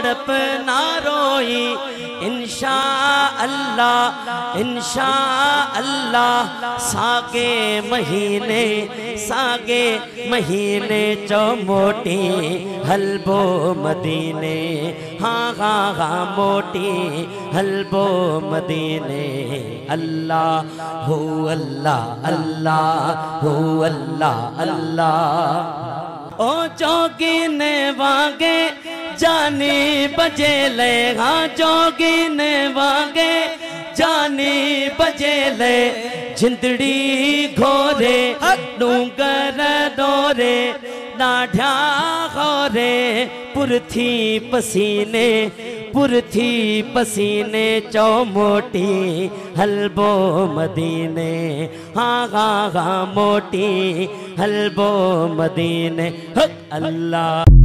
तड़प ना रोई इंशा अल्लाह सागे महीने चो मोटी हलबो मदीने हाँ हाँ हाँ मोटी हलबो मदीने अल्लाह हो अल्लाह ओ जोगी ने वागे जानी बजे ले हाँ जोगी ने वागे जानी बजे ले जिंदड़ी घोरे डूंगर डोरे नाढ़िया घोरे पुरथी पसीने चौ मोटी हलबो मदीने हाँ हाँ हाँ मोटी हलबो मदीने अल्लाह।